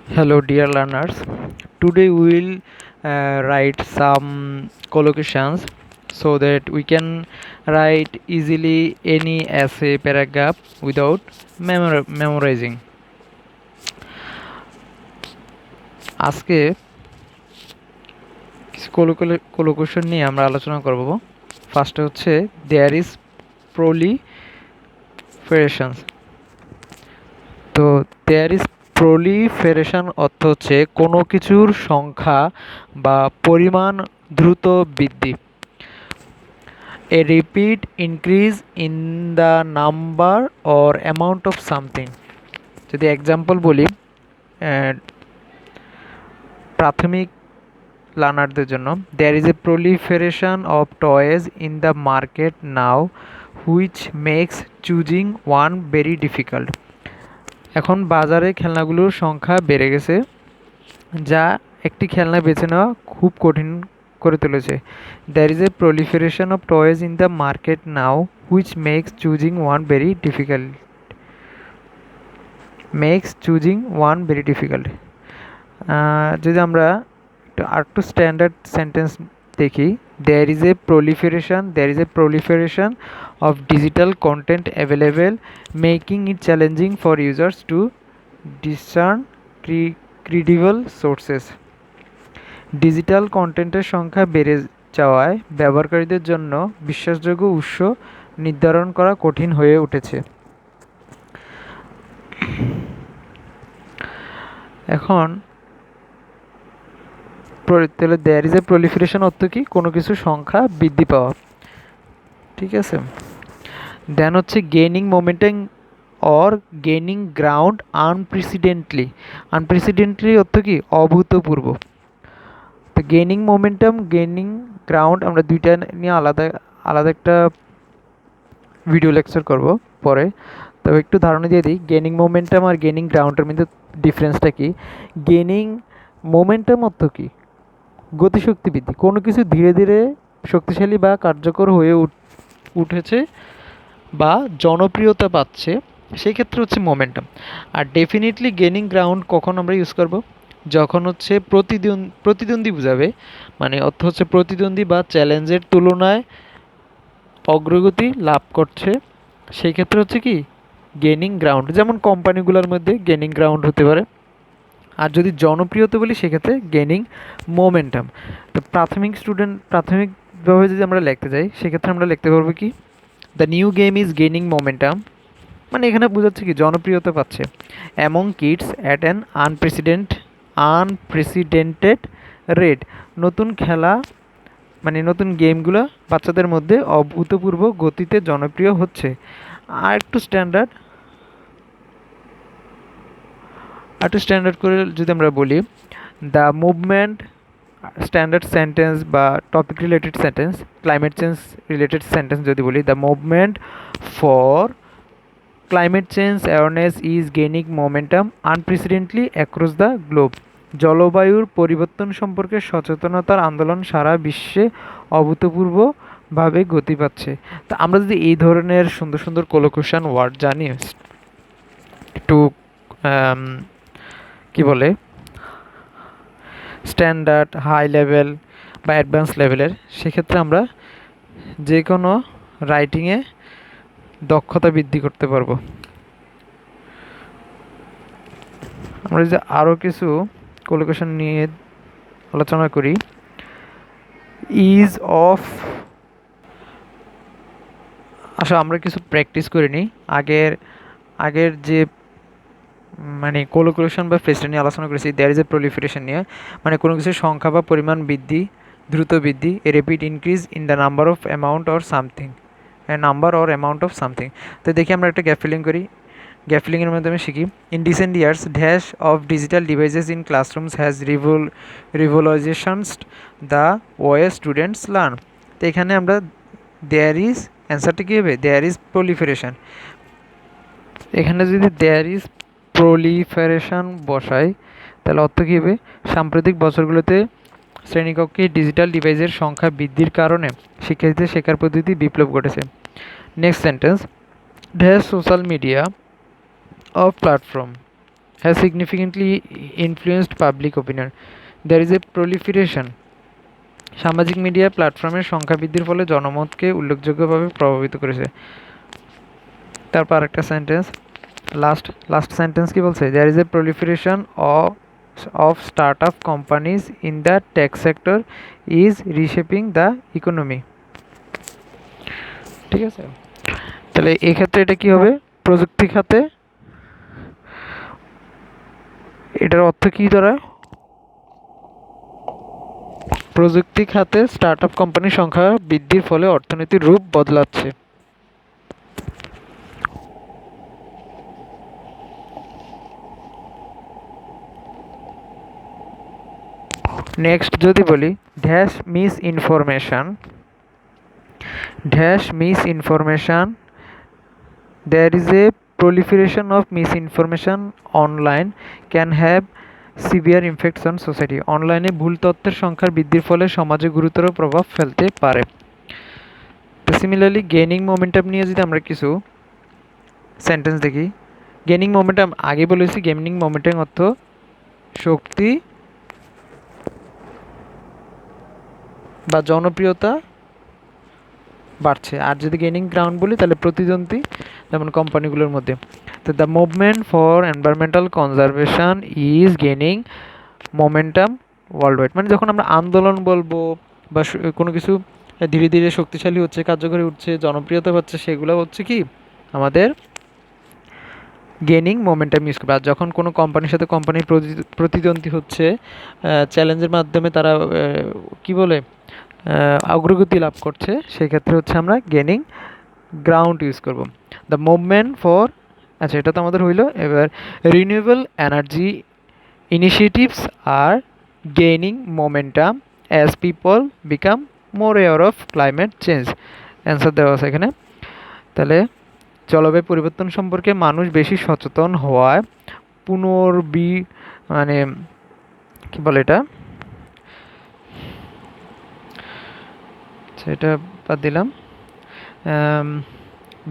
Hello, dear learners. Today we will write some collocations so that we can write easily any essay paragraph without memorizing. আজকে কিছু collocation নিয়ে আমরা আলোচনা করব। ফার্স্টে হচ্ছে দেয়ার ইজ proliferation। তো দেয়ার ইজ প্রলিফেরেশন অর্থ হচ্ছে কোনো কিছুর সংখ্যা বা পরিমাণ দ্রুত বৃদ্ধি। A rapid increase in the number or amount of something. যদি এক্সাম্পল বলি, প্রাথমিক লার্নারদের জন্য, there is a proliferation of toys in the market now which makes choosing one very difficult. এখন বাজারে খেলনাগুলোর সংখ্যা বেড়ে গেছে, যা একটি খেলনা বেছে নেওয়া খুব কঠিন করে তুলেছে। There is a proliferation of toys in the market now which makes choosing one very difficult. যদি আমরা একটু স্ট্যান্ডার্ড সেন্টেন্স দেখি, there is a proliferation of digital content available, making it challenging for users to discern credible sources. Digital কন্টেন্টের সংখ্যা বেড়ে যাওয়ায় ব্যবহারকারীদের জন্য বিশ্বাসযোগ্য উৎস নির্ধারণ করা কঠিন হয়ে উঠেছে। এখন তাহলে দেয়ার ইজ এ প্রলিফারেশন অর্থ কি? কোনো কিছু সংখ্যা বৃদ্ধি পাওয়া। ঠিক আছে, দেন হচ্ছে gaining momentum or gaining ground আনপ্রেসিডেন্টলি অর্থ কি? অভূতপূর্ব। তো গেইনিং মোমেন্টাম, গেইনিং গ্রাউন্ড আমরা দুইটা নিয়ে আলাদা আলাদা একটা ভিডিও লেকচার করব পরে। তবে একটু ধারণা দিয়ে দিই, গেইনিং মোমেন্টাম আর গেইনিং গ্রাউন্ডের মধ্যে ডিফারেন্সটা কি। গেইনিং মোমেন্টাম অর্থ কি? গতিশক্তি বৃদ্ধি, কোনো কিছু ধীরে ধীরে শক্তিশালী বা কার্যকর হয়ে উঠেছে বা জনপ্রিয়তা পাচ্ছে, সেই ক্ষেত্রে হচ্ছে মোমেন্টাম। আর ডেফিনেটলি গেইনিং গ্রাউন্ড কখন আমরা ইউজ করব? যখন হচ্ছে প্রতিদ্বন্দ্বী বোঝাবে, মানে অর্থ হচ্ছে প্রতিদ্বন্দ্বী বা চ্যালেঞ্জের তুলনায় অগ্রগতি লাভ করছে, সেই ক্ষেত্রে হচ্ছে কি? Gaining ground. যেমন কোম্পানিগুলোর মধ্যে গেইনিং গ্রাউন্ড হতে পারে। আর যদি জনপ্রিয়তা বলি, সেক্ষেত্রে গেইনিং মোমেন্টাম। তো প্রাথমিকভাবে যদি আমরা লিখতে যাই, সেক্ষেত্রে আমরা লিখতে পারবো কি? The new game is gaining momentum, মানে এখানে বোঝাচ্ছে কি? জনপ্রিয়তা পাচ্ছে। Among kids at an unprecedented rate, নতুন খেলা মানে নতুন গেমগুলো বাচ্চাদের মধ্যে অভূতপূর্ব গতিতে জনপ্রিয় হচ্ছে। আর একটু স্ট্যান্ডার্ড করে যদি আমরা বলি, দ্য মুভমেন্ট, স্ট্যান্ডার্ড সেন্টেন্স বা topic related sentence, climate change related sentence যদি বলি, the movement for climate change awareness is gaining momentum আনপ্রেসিডেন্টলি across the globe. জলবায়ুর পরিবর্তন সম্পর্কে সচেতনতার আন্দোলন সারা বিশ্বে অভূতপূর্বভাবে গতি পাচ্ছে। তা আমরা যদি এই ধরনের সুন্দর সুন্দর কোলোকেশন ওয়ার্ড জানি, একটু কি বলে, স্ট্যান্ডার্ড, হাই লেভেল বা অ্যাডভান্স লেভেলের, সেক্ষেত্রে আমরা যে কোনো রাইটিংয়ে দক্ষতা বৃদ্ধি করতে পারবো। আমরা যদি আরও কিছু কোলোকেশন নিয়ে আলোচনা করি, ইজ অফ, আচ্ছা আমরা কিছু প্র্যাকটিস করে নিই আগের যে মানে কোলোকেশন বা ফ্রেজটা নিয়ে আলোচনা করেছি। দেয়ার ইজ এ প্রলিফারেশন নিয়ে, মানে কোনো কিছুর সংখ্যা বা পরিমাণ বৃদ্ধি, দ্রুত বৃদ্ধি। A rapid increase in the number of amount or something. তো দেখি আমরা একটা গ্যাপ ফিলিং করি। গ্যাপ ফিলিংয়ের মাধ্যমে শিখি। In recent years dash of digital devices in classrooms has revolutionised the way students learn. তো এখানে আমরা দেয়ার ইজ, অ্যান্সারটা কী হবে? There is proliferation. এখানে যদি দেয়ার ইজ প্রলিফারেশন বসাই, তাহলে অর্থ কী হবে? সাম্প্রতিক বছরগুলোতে শ্রেণীকক্ষে ডিজিটাল ডিভাইসের সংখ্যা বৃদ্ধির কারণে শিক্ষার্থীদের শেখার পদ্ধতি বিপ্লব ঘটেছে। Next sentence, dash social media of platform has significantly influenced public opinion. There is a proliferation. সামাজিক মিডিয়া প্ল্যাটফর্মের সংখ্যা বৃদ্ধির ফলে জনমতকে উল্লেখযোগ্যভাবে প্রভাবিত করেছে। তারপর একটা সেন্টেন্স, লাস্ট সেন্টেন্স কি বলছে? There is a proliferation of start up companies in the tech sector is reshaping the economy. ঠিক আছে, তাহলে এক্ষেত্রে এটা কি হবে? প্রযুক্তি খাতে এটার অর্থ কি দাঁড়ায়? প্রযুক্তি খাতে স্টার্ট আপ কোম্পানির সংখ্যা বৃদ্ধির ফলে অর্থনীতির রূপ বদলাচ্ছে। নেক্সট যদি বলি miss information, there is a proliferation of misinformation online can have severe ইমপ্যাক্টস on society. অনলাইনে ভুল তথ্যের সংখ্যার বৃদ্ধির ফলে সমাজে গুরুতর প্রভাব ফেলতে পারে। তো সিমিলারলি গেইনিং মোমেন্টাম নিয়ে যদি আমরা কিছু সেন্টেন্স দেখি, গেইনিং মোমেন্টাম আগে বলেছি, গেইনিং মোমেন্টাম অর্থ শক্তি বা জনপ্রিয়তা বাড়ছে। আর যদি গেইনিং গ্রাউন্ড বলি তাহলে প্রতিদ্বন্দ্বী, যেমন কোম্পানিগুলোর মধ্যে। তো the movement for environmental conservation is gaining momentum world wide. মানে যখন আমরা আন্দোলন বলবো বা কোনো কিছু ধীরে ধীরে শক্তিশালী হচ্ছে, কার্যকরী উঠছে, জনপ্রিয়তা পাচ্ছে, সেগুলো হচ্ছে কি আমাদের গেইনিং মোমেন্টাম ইউজ করবে। আর যখন কোনো কোম্পানির সাথে কোম্পানির প্রতিদ্বন্দ্বী হচ্ছে, চ্যালেঞ্জের মাধ্যমে তারা কি বলে অগ্রগতি লাভ করছে, সেক্ষেত্রে হচ্ছে আমরা গেইনিং গ্রাউন্ড ইউজ করব। দ্য মুভমেন্ট ফর, আচ্ছা এটা তো আমাদের হইলো। এবার renewable energy initiatives are gaining momentum as people become more aware of climate change. Answer দেওয়া আছে এখানে। তাহলে জলবায়ু পরিবর্তন সম্পর্কে মানুষ বেশি সচেতন হওয়ায় মানে কি বলে এটা, এটা বাদ দিলাম।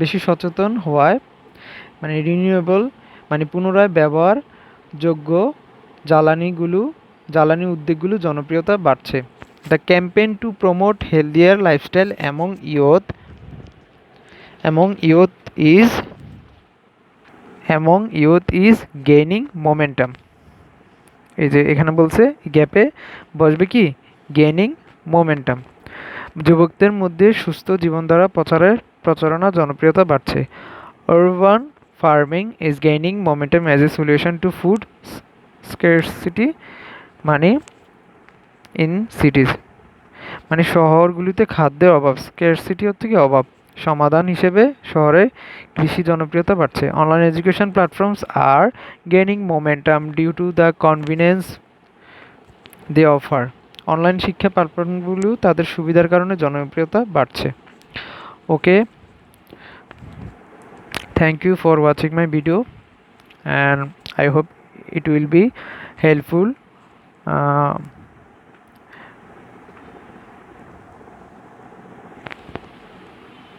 বেশি সচেতন হওয়ায় মানে রিনিউয়েবল মানে পুনরায় ব্যবহারযোগ্য জ্বালানি উদ্যোগগুলো জনপ্রিয়তা বাড়ছে। The campaign to promote healthier lifestyle among youth is gaining momentum. এই যে এখানে বলছে গ্যাপে বসবে কি গেইনিং মোমেন্টাম। যুবকদের মধ্যে সুস্থ জীবনধারা প্রচারণা জনপ্রিয়তা বাড়ছে। Urban farming is gaining momentum as a solution to food scarcity মানে ইন সিটিজ। মানে শহরগুলিতে খাদ্যের অভাব, স্কারসিটি হচ্ছে কি অভাব, সমাধান হিসেবে শহরে কৃষি জনপ্রিয়তা বাড়ছে। Online education platforms are gaining momentum due to the convenience they offer. Online শিক্ষা প্ল্যাটফর্মগুলো তাদের সুবিধার কারণে জনপ্রিয়তা বাড়ছে। Okay, thank you for watching my video and I hope it will be helpful